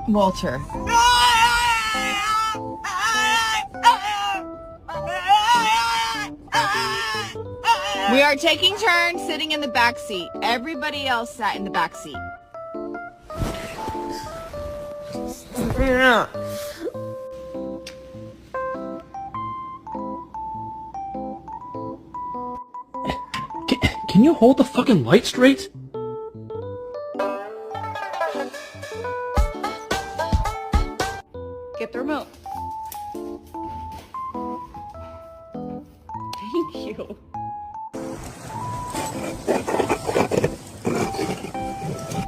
Walter. We are taking turns sitting in the back seat. Everybody else sat in the back seat. Can you hold the fucking light straight? Get the remote.